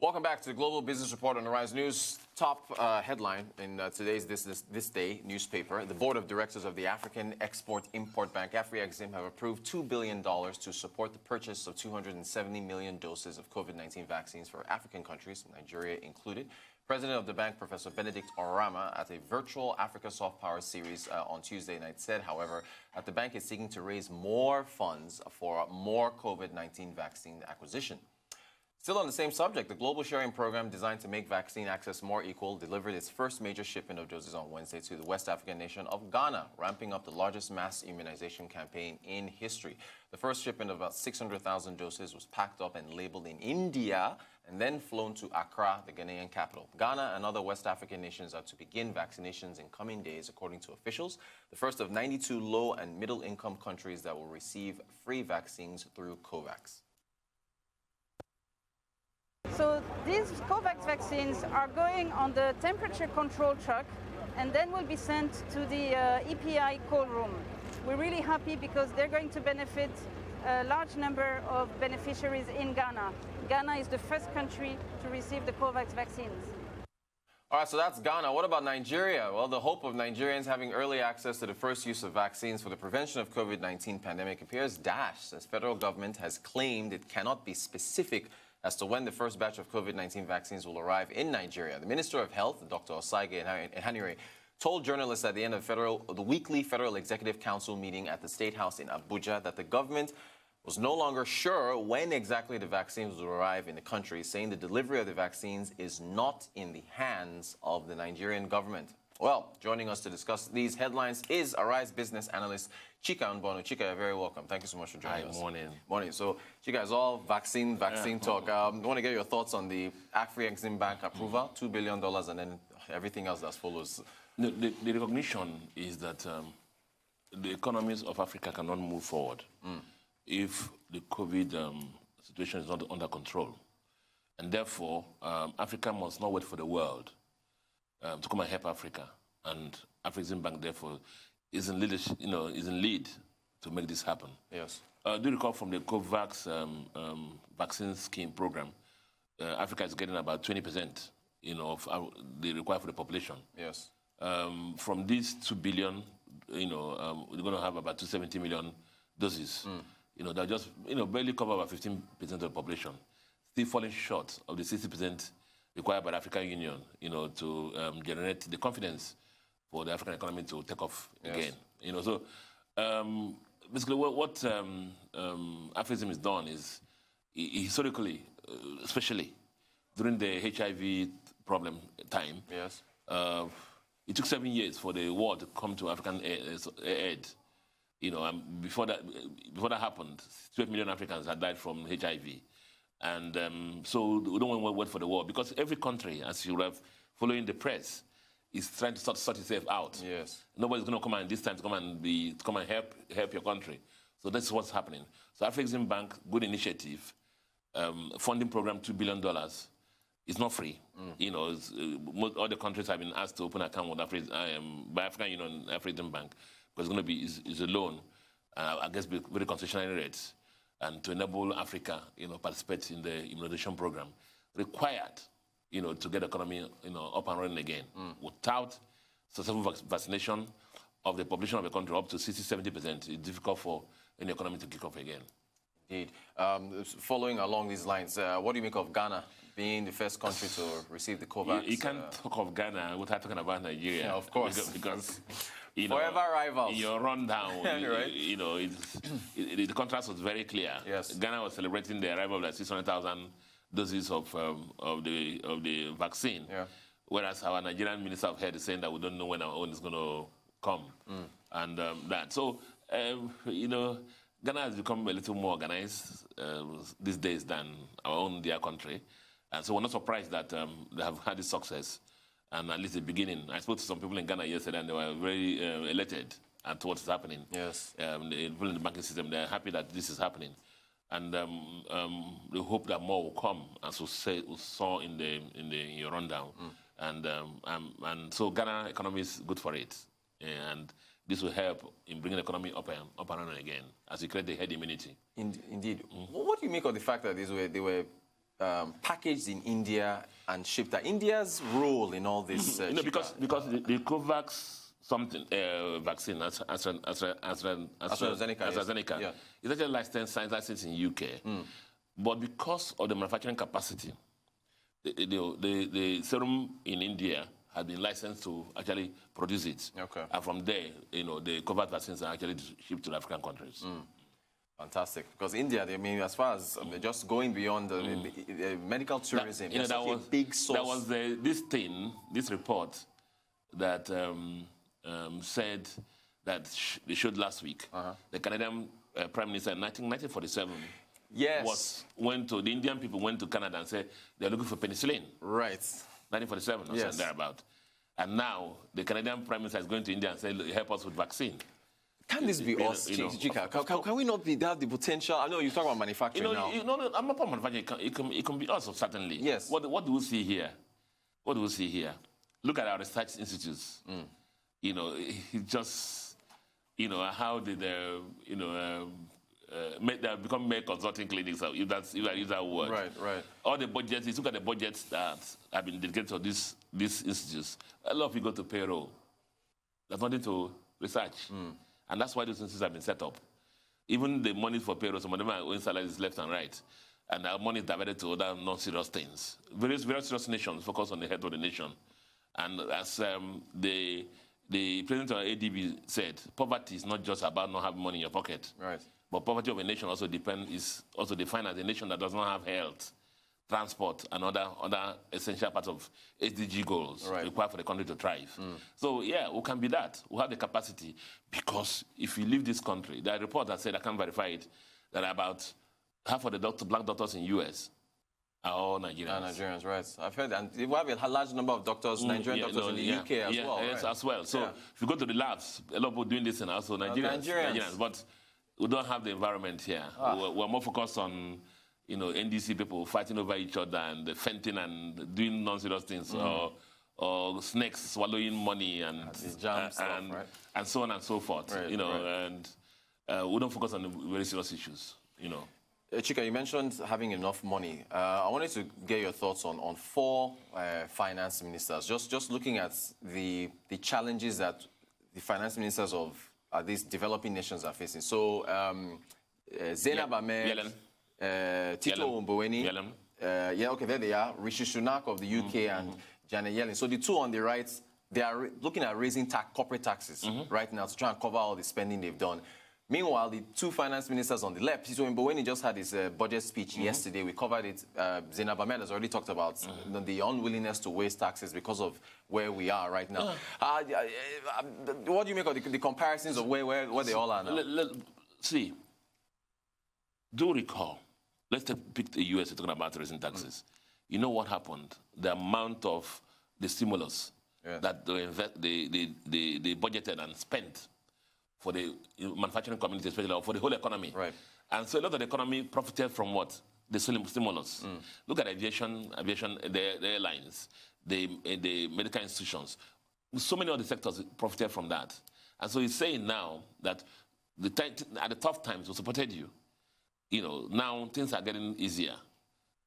Welcome back to the Global Business Report on the Rise News. Top headline in today's This Day newspaper. The board of directors of the African Export-Import Bank, Afrexim, have approved $2 billion to support the purchase of 270 million doses of COVID-19 vaccines for African countries, Nigeria included. President of the bank, Professor Benedict Orama, at a virtual Africa Soft Power series on Tuesday night said, however, that the bank is seeking to raise more funds for more COVID-19 vaccine acquisition. Still on the same subject, the Global Sharing Program, designed to make vaccine access more equal, delivered its first major shipment of doses on Wednesday to the West African nation of Ghana, ramping up the largest mass immunization campaign in history. The first shipment of about 600,000 doses was packed up and labeled in India and then flown to Accra, the Ghanaian capital. Ghana and other West African nations are to begin vaccinations in coming days, according to officials, the first of 92 low- and middle-income countries that will receive free vaccines through COVAX. So these COVAX vaccines are going on the temperature control truck and then will be sent to the EPI cold room. We're really happy because they're going to benefit a large number of beneficiaries in Ghana. Ghana is the first country to receive the COVAX vaccines. All right, so that's Ghana. What about Nigeria? Well, the hope of Nigerians having early access to the first use of vaccines for the prevention of COVID-19 pandemic appears dashed, as federal government has claimed it cannot be specific as to when the first batch of COVID-19 vaccines will arrive in Nigeria. The Minister of Health, Dr. Osagie Ehanire, told journalists at the end of the weekly Federal Executive Council meeting at the State House in Abuja that the government was no longer sure when exactly the vaccines will arrive in the country, saying the delivery of the vaccines is not in the hands of the Nigerian government. Well, joining us to discuss these headlines is Arise business analyst Chika Nbono. Chika, you're very welcome. Thank you so much for joining us. Morning. Morning. So, Chika, it's all vaccine talk. I want to get your thoughts on the Afrexim Bank approval, $2 billion, and then everything else that follows. The recognition is that the economies of Africa cannot move forward if the COVID situation is not under control. And therefore, Africa must not wait for the world to come and help Africa. And Afrexim Bank, therefore, is in leadership, is in lead to make this happen. Yes. Do you recall from the COVAX vaccine scheme program, Africa is getting about 20%, of the required for the population. Yes. From these 2 billion, we're going to have about 270 million doses. That just, barely cover about 15% of the population, still falling short of the 60% required by the African Union, to generate the confidence for the African economy to take off again. So basically what Afrexim has done is, historically, especially during the HIV problem time, yes, it took 7 years for the world to come to African aid. Before that happened, 12 million Africans had died from HIV. And so we don't want to wait for the war, because every country, as you have following the press, is trying to sort itself out. Yes. Nobody's going to come and this time to come and help your country. So that's what's happening. So Afrexim Bank, good initiative, funding program, $2 billion. It's not free. All the countries have been asked to open an account with by African Union and Afrexim Bank, because it's going to be is a loan, I guess, very concessionary rates, and to enable Africa, participate in the immunization program, required, to get the economy, up and running again. Without successful vaccination of the population of the country up to 60–70%, it's difficult for any economy to kick off again. Indeed. Following along these lines, what do you make of Ghana being the first country to receive the COVAX? You can't talk of Ghana without talking about Nigeria. Yeah, of course. Because forever rivals. In your rundown, right? The contrast was very clear. Yes. Ghana was celebrating the arrival of like 600,000 doses of the vaccine, whereas our Nigerian Minister of Health is saying that we don't know when our own is going to come, and that. So, Ghana has become a little more organized these days than our own dear country, and so we're not surprised that they have had this success. And at least the beginning, I spoke to some people in Ghana yesterday, and they were very elated at what's happening. Yes. The people in the banking system, they're happy that this is happening. And they hope that more will come, as we saw in your rundown. And so Ghana economy is good for it. And this will help in bringing the economy up and running again, as we create the herd immunity. Indeed. What do you make of the fact that they were packaged in India and shipped. India's role in all this? Because the COVAX vaccine, AstraZeneca, yeah. is actually licensed in UK. But because of the manufacturing capacity, the serum in India has been licensed to actually produce it. Okay. And from there, the COVAX vaccines are actually shipped to the African countries. Fantastic. Because India, I mean, as far as just going beyond the medical tourism, that was a big source. There was this report that said that they showed last week. The Canadian Prime Minister in 1947 went to the Indian people went to Canada and said they're looking for penicillin. Right. 1947 or something thereabout. And now the Canadian Prime Minister is going to India and say, help us with vaccine. Can this be us, Chika? Can we not have the potential? I know you talk about manufacturing now. I'm not about manufacturing. It can be us, certainly. Yes. What do we see here? What do we see here? Look at our research institutes. How did they become mere consulting clinics? If I use that word. Right. All the budgets. Look at the budgets that have been dedicated to these institutes. A lot of people go to payroll. There's nothing to research. And that's why those institutes have been set up. Even the money for payroll, some of them are owing salaries left and right. And our money is diverted to other non-serious things. Very serious nations focus on the head of the nation. And as the president of ADB said, poverty is not just about not having money in your pocket. Right. But poverty of a nation is also defined as a nation that does not have health, transport, and other essential parts of SDG goals required for the country to thrive. So, yeah, we can be that. We have the capacity. Because if you leave this country, there are reports that said, I can't verify it, that about half of the black doctors in the U.S. are all Nigerians. Nigerians, right. I've heard that. We have a large number of doctors, Nigerian doctors in the UK as well. Yes, as well. So if you go to the labs, a lot of people doing this and also Nigerians. But we don't have the environment here. We're more focused on NDC people fighting over each other and fenting and doing non-serious things, or snakes swallowing money and so on and so forth. And we don't focus on the very serious issues. Chika, you mentioned having enough money. I wanted to get your thoughts on four finance ministers. Just looking at the challenges that the finance ministers of these developing nations are facing. So Zainab Ahmed, Tito Mboweni, there they are. Rishi Sunak of the UK and Janet Yellen. So the two on the right, they are looking at raising corporate taxes right now to try and cover all the spending they've done. Meanwhile, the two finance ministers on the left, Tito Mboweni just had his budget speech yesterday. We covered it. Zainab Ahmed has already talked about the unwillingness to raise taxes because of where we are right now. What do you make of the comparisons of where they all are now? See, do recall, let's pick the US, talking about raising taxes. You know what happened? The amount of the stimulus that they budgeted and spent for the manufacturing community, especially, or for the whole economy. Right. And so a lot of the economy profited from what? The stimulus. Look at aviation, the airlines, the medical institutions. So many of the sectors profited from that. And so he's saying now that at the tough times, we supported you. Now things are getting easier.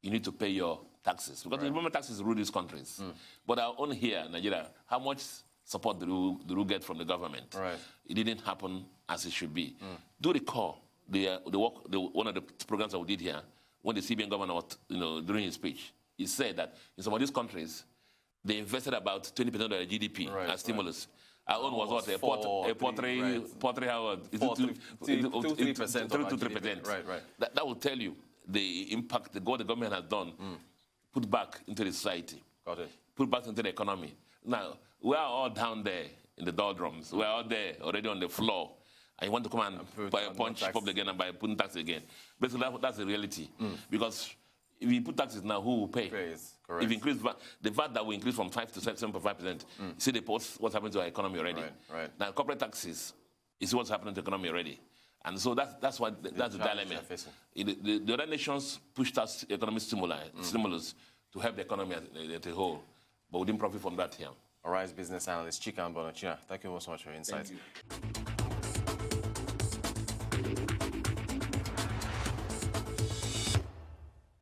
You need to pay your taxes. Because remember, taxes rule these countries. But our own here, Nigeria, how much support do we get from the government? Right. It didn't happen as it should be. Do recall one of the programs that we did here, when the CBN governor was, during his speech, he said that in some of these countries, they invested about 20% of their GDP as stimulus. Our own was what? A 3%. Right. That will tell you the impact what the government has done, put back into the society. Got it. Put back into the economy. Now, we are all down there in the doldrums. We are all there already on the floor. And you want to come and punch up again and by putting tax again. Basically, that's the reality. Because if you put taxes now, who will pay? Correct. If you increase the VAT that will increase from 5 to 7.5%, see what's happening to our economy already. Right. Now, corporate taxes, you see what's happening to the economy already. And so that's the dilemma. The other nations pushed us economic stimulus to help the economy as a whole. But we didn't profit from that here. Arise business analyst Chika Mboweni. Thank you so much for your insights. Thank you.